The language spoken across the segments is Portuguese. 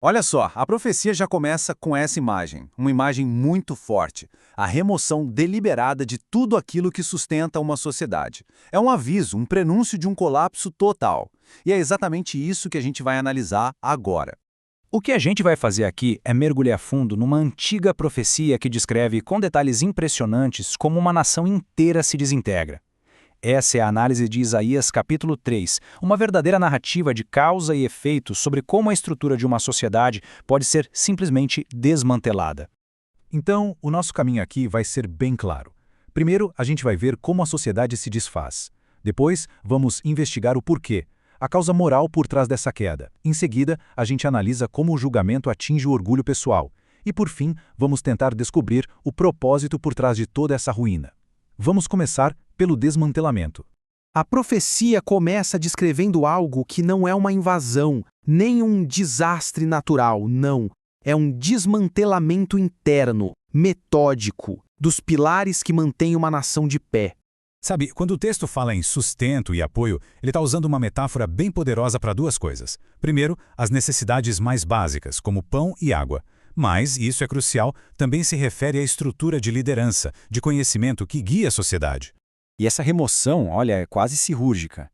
Olha só, a profecia já começa com essa imagem, uma imagem muito forte, a remoção deliberada de tudo aquilo que sustenta uma sociedade. É um aviso, um prenúncio de um colapso total. E é exatamente isso que a gente vai analisar agora. O que a gente vai fazer aqui é mergulhar fundo numa antiga profecia que descreve com detalhes impressionantes como uma nação inteira se desintegra. Essa é a análise de Isaías capítulo 3, uma verdadeira narrativa de causa e efeito sobre como a estrutura de uma sociedade pode ser simplesmente desmantelada. Então, o nosso caminho aqui vai ser bem claro. Primeiro, a gente vai ver como a sociedade se desfaz. Depois, vamos investigar o porquê, a causa moral por trás dessa queda. Em seguida, a gente analisa como o julgamento atinge o orgulho pessoal. E, por fim, vamos tentar descobrir o propósito por trás de toda essa ruína. Vamos começar pelo desmantelamento. A profecia começa descrevendo algo que não é uma invasão, nem um desastre natural, não. É um desmantelamento interno, metódico, dos pilares que mantêm uma nação de pé. Sabe, quando o texto fala em sustento e apoio, ele está usando uma metáfora bem poderosa para duas coisas. Primeiro, as necessidades mais básicas, como pão e água. Mas, e isso é crucial, também se refere à estrutura de liderança, de conhecimento que guia a sociedade. E essa remoção, olha, é quase cirúrgica.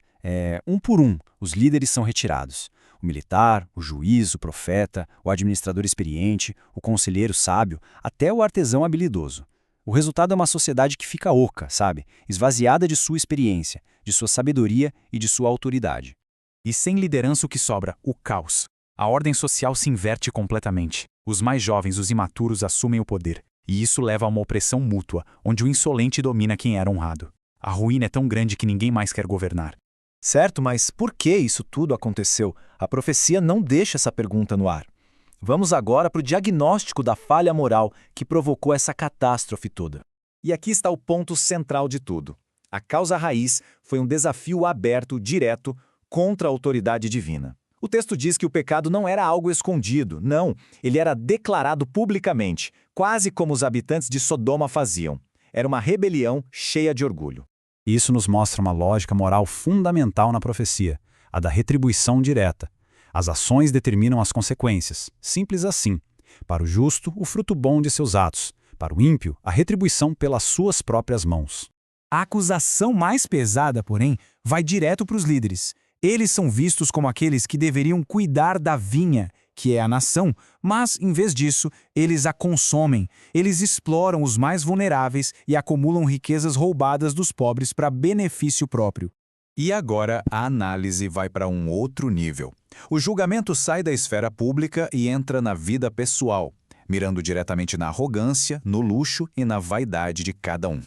Um por um, os líderes são retirados. O militar, o juiz, o profeta, o administrador experiente, o conselheiro sábio, até o artesão habilidoso. O resultado é uma sociedade que fica oca, sabe? Esvaziada de sua experiência, de sua sabedoria e de sua autoridade. E sem liderança o que sobra? O caos. A ordem social se inverte completamente. Os mais jovens, os imaturos, assumem o poder. E isso leva a uma opressão mútua, onde o insolente domina quem era honrado. A ruína é tão grande que ninguém mais quer governar. Certo, mas por que isso tudo aconteceu? A profecia não deixa essa pergunta no ar. Vamos agora para o diagnóstico da falha moral que provocou essa catástrofe toda. E aqui está o ponto central de tudo. A causa raiz foi um desafio aberto, direto, contra a autoridade divina. O texto diz que o pecado não era algo escondido, não, ele era declarado publicamente, quase como os habitantes de Sodoma faziam. Era uma rebelião cheia de orgulho. Isso nos mostra uma lógica moral fundamental na profecia, a da retribuição direta. As ações determinam as consequências, simples assim. Para o justo, o fruto bom de seus atos. Para o ímpio, a retribuição pelas suas próprias mãos. A acusação mais pesada, porém, vai direto para os líderes. Eles são vistos como aqueles que deveriam cuidar da vinha, que é a nação, mas, em vez disso, eles a consomem. Eles exploram os mais vulneráveis e acumulam riquezas roubadas dos pobres para benefício próprio. E agora a análise vai para um outro nível. O julgamento sai da esfera pública e entra na vida pessoal, mirando diretamente na arrogância, no luxo e na vaidade de cada um.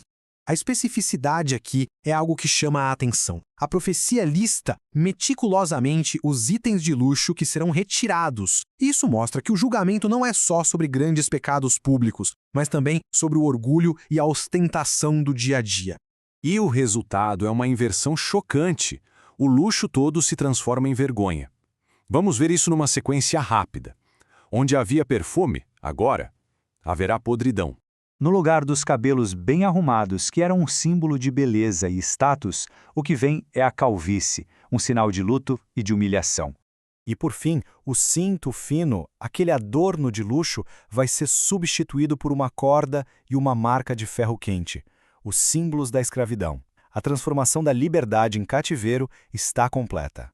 A especificidade aqui é algo que chama a atenção. A profecia lista meticulosamente os itens de luxo que serão retirados. Isso mostra que o julgamento não é só sobre grandes pecados públicos, mas também sobre o orgulho e a ostentação do dia a dia. E o resultado é uma inversão chocante. O luxo todo se transforma em vergonha. Vamos ver isso numa sequência rápida. Onde havia perfume, agora haverá podridão. No lugar dos cabelos bem arrumados, que eram um símbolo de beleza e status, o que vem é a calvície, um sinal de luto e de humilhação. E por fim, o cinto fino, aquele adorno de luxo, vai ser substituído por uma corda e uma marca de ferro quente, os símbolos da escravidão. A transformação da liberdade em cativeiro está completa.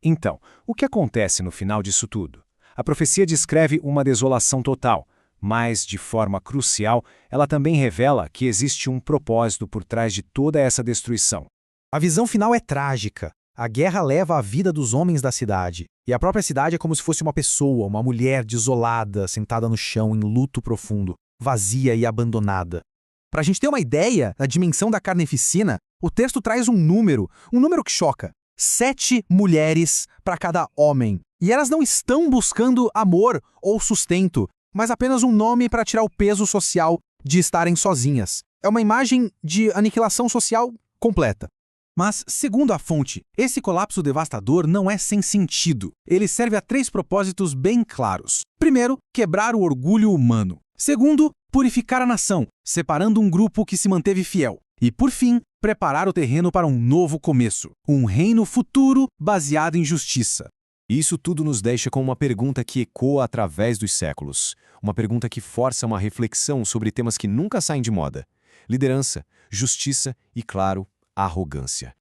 Então, o que acontece no final disso tudo? A profecia descreve uma desolação total, mas, de forma crucial, ela também revela que existe um propósito por trás de toda essa destruição. A visão final é trágica. A guerra leva a vida dos homens da cidade. E a própria cidade é como se fosse uma pessoa, uma mulher desolada, sentada no chão em luto profundo, vazia e abandonada. Para a gente ter uma ideia da dimensão da carneficina, o texto traz um número que choca. 7 mulheres para cada homem. E elas não estão buscando amor ou sustento, mas apenas um nome para tirar o peso social de estarem sozinhas. É uma imagem de aniquilação social completa. Mas, segundo a fonte, esse colapso devastador não é sem sentido. Ele serve a 3 propósitos bem claros. Primeiro, quebrar o orgulho humano. Segundo, purificar a nação, separando um grupo que se manteve fiel. E, por fim, preparar o terreno para um novo começo, um reino futuro baseado em justiça. Isso tudo nos deixa com uma pergunta que ecoa através dos séculos. Uma pergunta que força uma reflexão sobre temas que nunca saem de moda: liderança, justiça e, claro, arrogância.